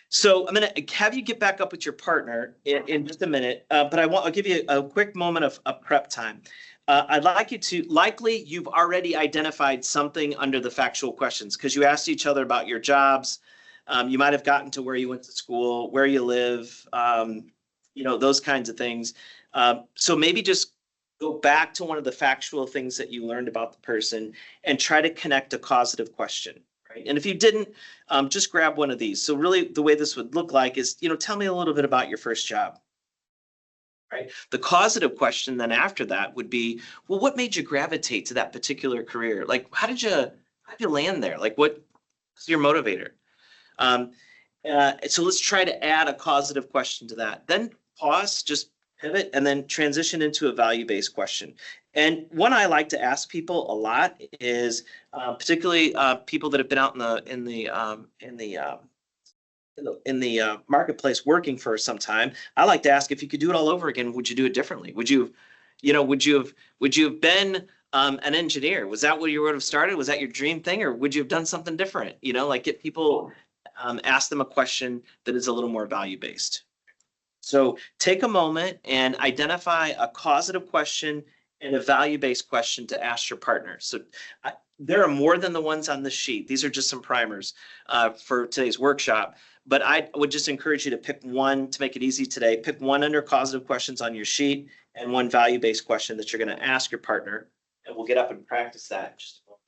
So I'm going to have you get back up with your partner in just a minute, but I'll give you a quick moment of prep time. I'd like you to, likely you've already identified something under the factual questions because you asked each other about your jobs. You might have gotten to where you went to school, where you live, those kinds of things. So maybe just go back to one of the factual things that you learned about the person and try to connect a causative question, right? And if you didn't, just grab one of these. So really the way this would look like is, tell me a little bit about your first job, right? The causative question then after that would be, well, what made you gravitate to that particular career? Like, how did you land there? Like, what's your motivator? So let's try to add a causative question to that. Then pause, just pivot, and then transition into a value-based question. And one I like to ask people a lot is, particularly people that have been out in the marketplace working for some time. I like to ask, if you could do it all over again, would you do it differently? Would you have been an engineer? Was that where you would have started? Was that your dream thing, or would you have done something different? Like get people, ask them a question that is a little more value-based. So take a moment and identify a causative question and a value-based question to ask your partner. So there are more than the ones on the sheet. These are just some primers for today's workshop. But I would just encourage you to pick one to make it easy today. Pick one under causative questions on your sheet and one value-based question that you're going to ask your partner. And we'll get up and practice that in just a moment.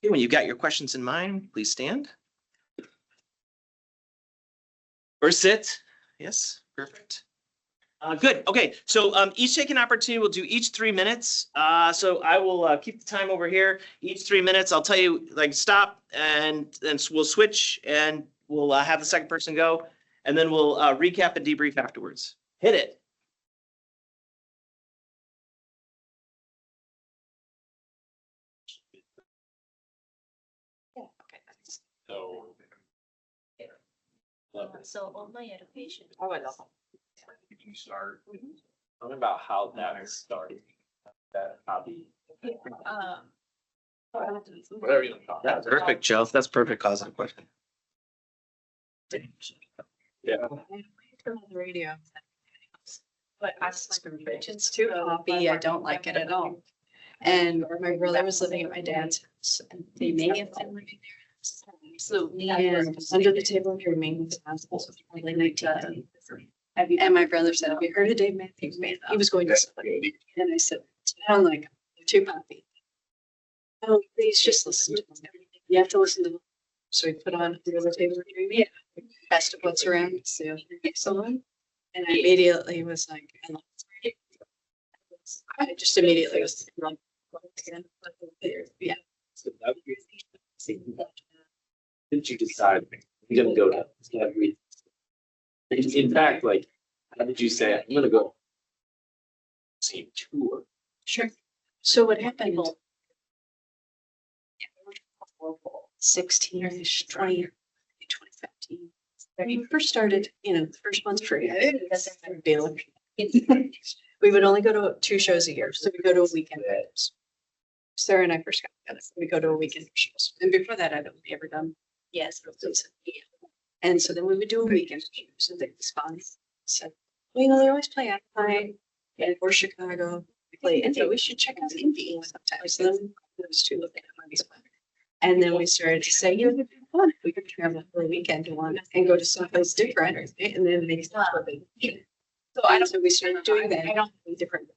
Okay, when you've got your questions in mind, please stand. Or sit. Yes, perfect. Good. Okay, so each take an opportunity. We'll do each 3 minutes. So I will keep the time over here. Each 3 minutes, I'll tell you, like, stop, and we'll switch, and we'll have the second person go, and then we'll recap and debrief afterwards. Hit it. So on my education. Oh, I love You start. Tell me about how that started, that hobby. Whatever you want to talk about. That's perfect, Joe. That's perfect causative question. Yeah. the radio. But I it's too hoppy. I don't like it at all. And my brother was living at my dad's house, and they may have been living there. So, and under the table in your maintenance house, was like 19. And my brother said, "Have you heard of Dave Matthews?" He was going to somebody, and I said, "I'm like too poppy." Oh, please just listen to them. You have to listen to them. So we put on the other table, yeah, best of what's around, so excellent. And I immediately was like, I just immediately was like, yeah. So that would be- Did you decide you're gonna go down? It's gonna be- In fact, like, how did you say, I'm gonna go? See, tour. Sure. So what happened? 16, 20, 2015. When we first started, the first one's free. Deal. We would only go to 2 shows a year, so we go to a weekend. Sarah and I first got together. We go to a weekend shows, and before that, I'd only ever done. Yes. And so then we would do a weekend shows, and they respond. So, well, they always play outside or Chicago. We play Indy. We should check out Indy sometimes. So then those two look at movies. And then we started to say, it'd be fun if we could travel for a weekend to one and go to someplace different, and then make stuff with it. So we started doing that. I don't think different.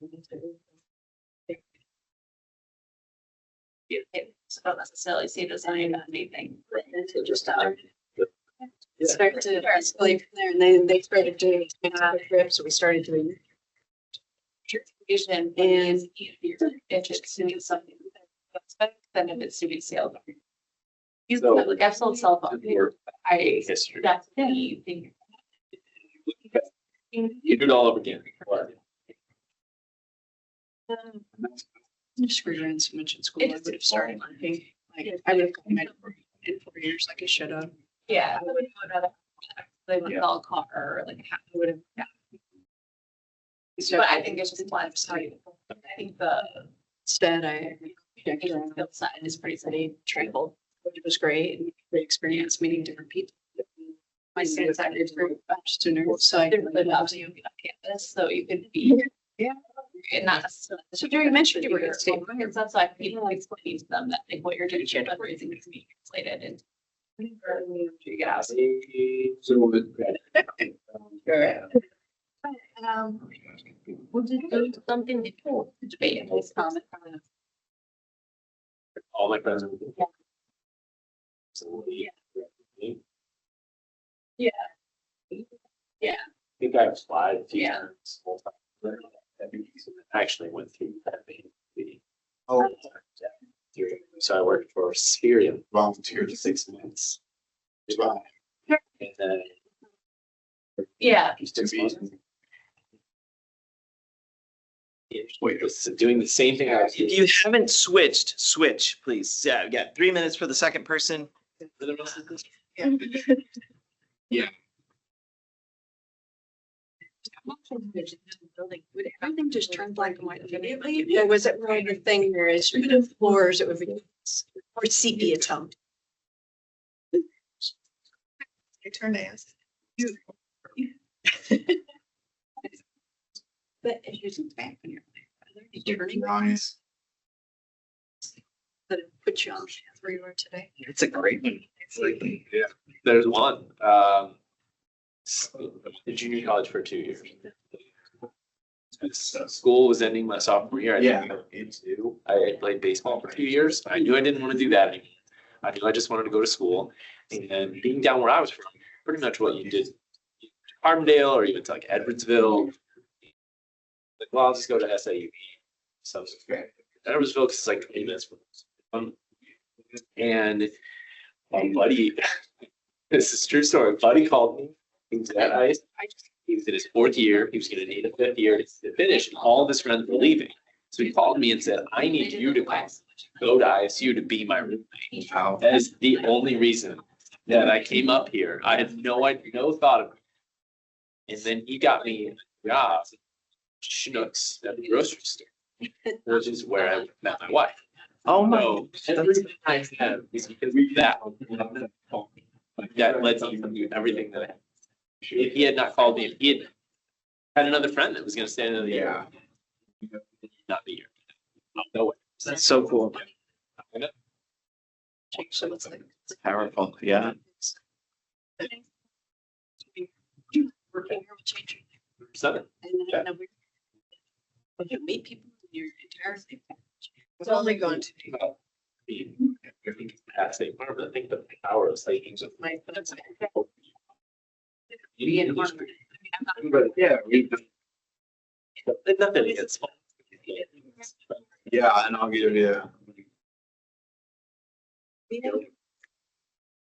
So don't necessarily see it as anything. So just started to escalate from there, and then they started doing trips. So we started doing. And you're interested in something than if it's doing sales. You So- like I've sold cell phone. I History. that's the thing. You do it all over again. I screwed around so much in school. I would have started working. Like I would have gotten my degree in 4 years, like I should have. Yeah. I would rather like a all car or like I would have. Yeah. But I think it's just one. I think the Instead, I skill set is pretty steady. traveled, which was great and great experience meeting different people. My students I did for students, so I Different jobs you on campus, so you could be. Yeah. And not necessarily. So Jerry, you mentioned you were at state. Because that's why people explain to them that like what you're doing, shit, but everything is being translated and. You get out. Would you do something before the debate? It's common. All my friends. Are Yeah. So, Yeah. I think I've applied a few Yeah. times. I actually went through that meeting. Oh, So I worked for Spirium volunteer for 6 months. Wow. And then. Yeah. 6 months. Wait. Was doing the same thing I was If you haven't switched, switch, please. Yeah, we got 3 minutes for the second person. Yeah. Would everything just turn black and white immediately? Or was it really the thing where it's rid of floors, it would be or sepia tone? I turn to ask. But if you're back when you're turning, Nice. that it puts you on the path where you are today. It's a great one. Yeah. There's one, in junior college for 2 years. School was ending my sophomore year. I played baseball for 2 years. I knew I didn't want to do that anymore. I knew I just wanted to go to school. And being down where I was from, pretty much what you did, Carbondale or even to like Edwardsville. Like, well, I'll just go to SAU. So Edwardsville is like 8 minutes from us. And my buddy, this is a true story. Buddy called me. He was at ICE. He was in his 4th year. He was going to need a 5th year to finish, and all of his friends were leaving. So he called me and said, "I need you to go to ISU to be my roommate." Wow. That is the only reason that I came up here. I had no thought of it. And then he got me a job, Schnucks at the grocery store, which is where I met my wife. Oh my. So everything I have is because of that. That led me to do everything that I have. If he had not called me, if he had another friend that was going to stay another year, not be here. No way. That's so cool. I know. It's powerful. Yeah. Working here will change you. 7. And then when you meet people in your entire life. It's only going to be. I think at State Farm, I think the power of savings of. My- But yeah, nothing against. Yeah, and I'll give you.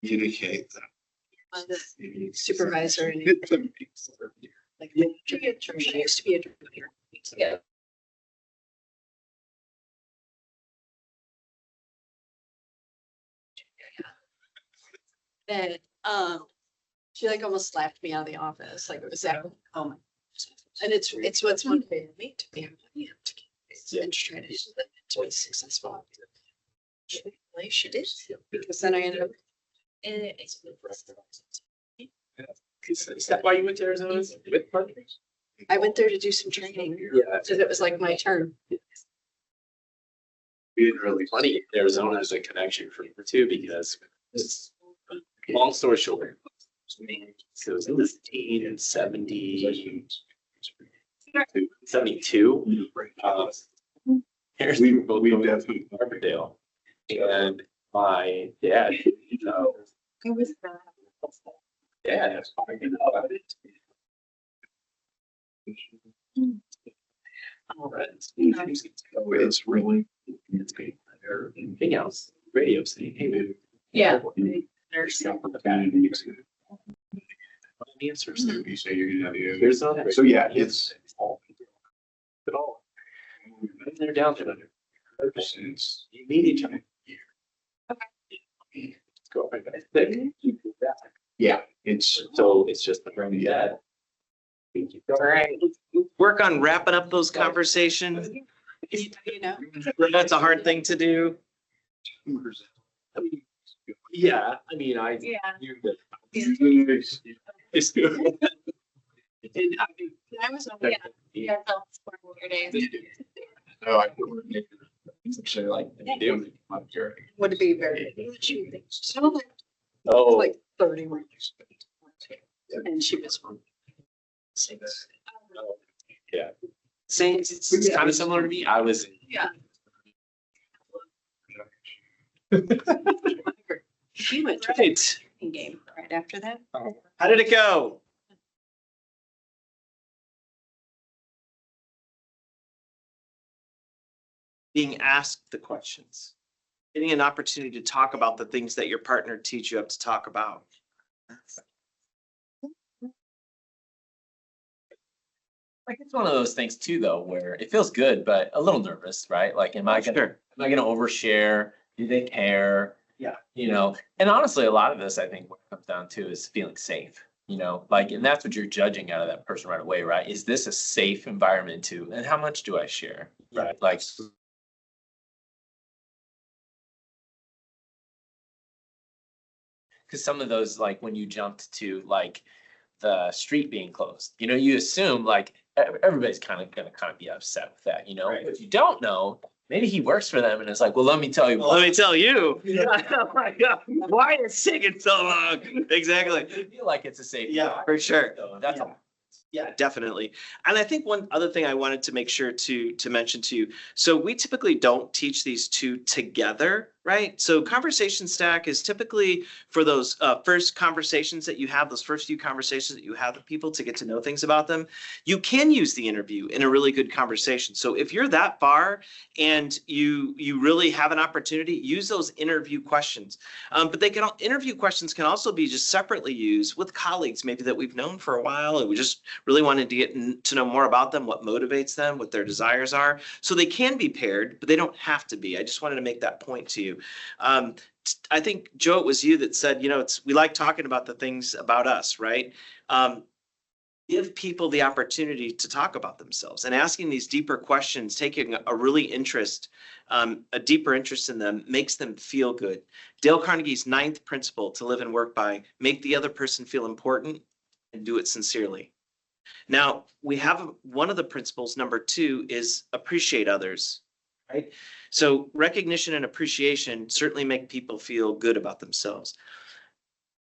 Communicate that. Supervisor and like, she used to be a director. Yeah. And, she like almost slapped me out of the office, like it was that, oh my. And it's what's motivated me to be, and to try to be successful. She did, because then I ended up. Is that why you went to Arizona with partners? I went there to do some training, Yeah. so it was like my turn. We didn't really. Funny, Arizona is a connection for me too, because it's, long story short. So it was in the 72. Here's We both going to definitely. Barbadale. And my dad, dad has talking about it. It's really. It's great. Everything else, radio saying, hey, maybe. Yeah. There's the answers there. You say you're gonna do. There's no. So yeah, it's. At all. They're down to under. Since. You meet each other. Go right back. Yeah, it's. So it's just the friend dad. All right, work on wrapping up those conversations. You know, That's a hard thing to do. Yeah, I mean, Yeah. you're good. It's- It's good. And I mean, I was, yeah, yeah, felt for your days. No, I. actually like they do. would be very. So like, Oh, like 30. And she was one. yeah. Same, it's kind of similar to me. I was. Yeah. She went to Right. a game right after that. How did it go? Being asked the questions, getting an opportunity to talk about the things that your partner teach you up to talk about. Like it's one of those things too, though, where it feels good, but a little nervous, right? Like, am I gonna overshare? Do they care? Yeah. You know, and honestly, a lot of this, I think, what it comes down to is feeling safe. You know, like, and that's what you're judging out of that person right away, right? Is this a safe environment to, and how much do I share? Right, like. Because some of those, like when you jumped to like the street being closed, you know, you assume like everybody's kind of be upset with that, you know, Right. if you don't know, maybe he works for them and it's like, well, let me tell you. Well, let me tell you. Oh my God, why is it taking so long? Exactly. I feel like it's a safe. Yeah, environment, for sure. so that's all. Yeah, definitely. And I think one other thing I wanted to make sure to mention to you. So we typically don't teach these two together, right? So conversation stack is typically for those first conversations that you have, those first few conversations that you have with people to get to know things about them. You can use the interview in a really good conversation. So if you're that far and you really have an opportunity, use those interview questions. But interview questions can also be just separately used with colleagues maybe that we've known for a while and we just really wanted to get to know more about them, what motivates them, what their desires are. So they can be paired, but they don't have to be. I just wanted to make that point to you. I think, Joe, it was you that said, you know, we like talking about the things about us, right? Give people the opportunity to talk about themselves and asking these deeper questions, taking a deeper interest in them makes them feel good. Dale Carnegie's 9th principle to live and work by: make the other person feel important and do it sincerely. Now, we have one of the principles, number 2, is appreciate others, right? So recognition and appreciation certainly make people feel good about themselves.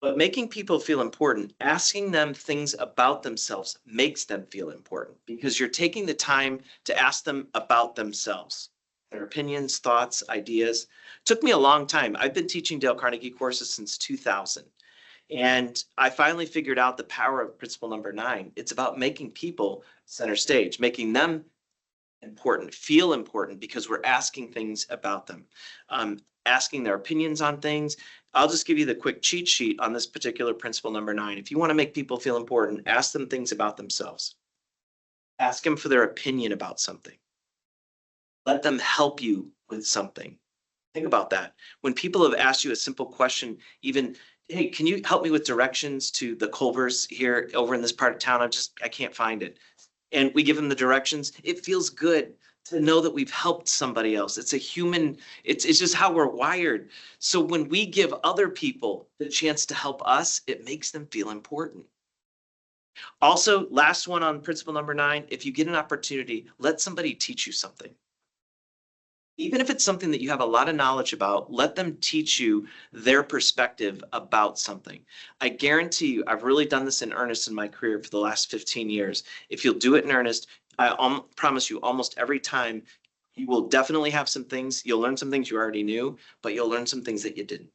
But making people feel important, asking them things about themselves makes them feel important because you're taking the time to ask them about themselves. their opinions, thoughts, ideas. Took me a long time. I've been teaching Dale Carnegie courses since 2000. And I finally figured out the power of principle number 9. It's about making people center stage, making them important, feel important, because we're asking things about them, asking their opinions on things. I'll just give you the quick cheat sheet on this particular principle number 9. If you want to make people feel important, ask them things about themselves. Ask them for their opinion about something. Let them help you with something. Think about that. When people have asked you a simple question, even, hey, can you help me with directions to the Culvers here over in this part of town? I can't find it. And we give them the directions. It feels good to know that we've helped somebody else. It's a human, it's just how we're wired. So when we give other people the chance to help us, it makes them feel important. Also, last one on principle number 9, if you get an opportunity, let somebody teach you something. Even if it's something that you have a lot of knowledge about, let them teach you their perspective about something. I guarantee you, I've really done this in earnest in my career for the last 15 years. If you'll do it in earnest, I promise you almost every time, you will definitely have some things, you'll learn some things you already knew, but you'll learn some things that you didn't.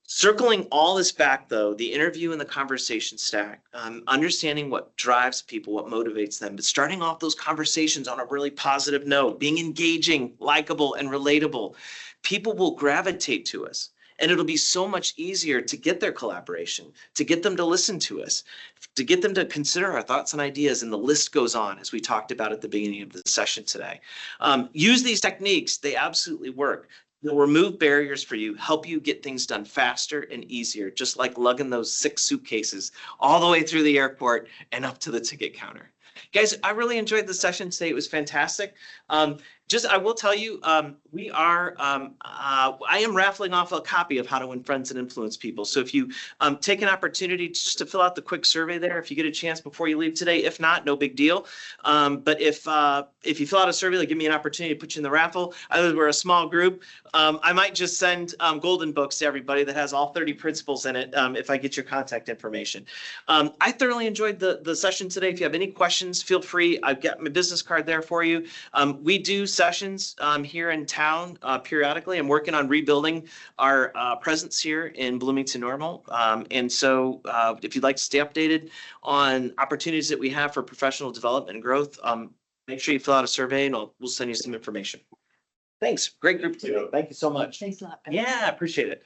Circling all this back though, the interview and the conversation stack, understanding what drives people, what motivates them, but starting off those conversations on a really positive note, being engaging, likable, and relatable. People will gravitate to us, and it'll be so much easier to get their collaboration, to get them to listen to us, to get them to consider our thoughts and ideas, and the list goes on, as we talked about at the beginning of the session today. Use these techniques, they absolutely work. They'll remove barriers for you, help you get things done faster and easier, just like lugging those 6 suitcases all the way through the airport and up to the ticket counter. Guys, I really enjoyed the session today. It was fantastic. I will tell you, I am raffling off a copy of How to Win Friends and Influence People. So if you take an opportunity to fill out the quick survey there, if you get a chance before you leave today, if not, no big deal. But if you fill out a survey, it'll give me an opportunity to put you in the raffle. We're a small group. I might just send golden books to everybody that has all 30 principles in it if I get your contact information. I thoroughly enjoyed the session today. If you have any questions, feel free. I've got my business card there for you. We do sessions here in town periodically. I'm working on rebuilding our presence here in Bloomington Normal. And so if you'd like to stay updated on opportunities that we have for professional development and growth, make sure you fill out a survey and we'll send you some information. Thanks. Great group today. Thank you so much. Thanks a lot. Yeah, appreciate it.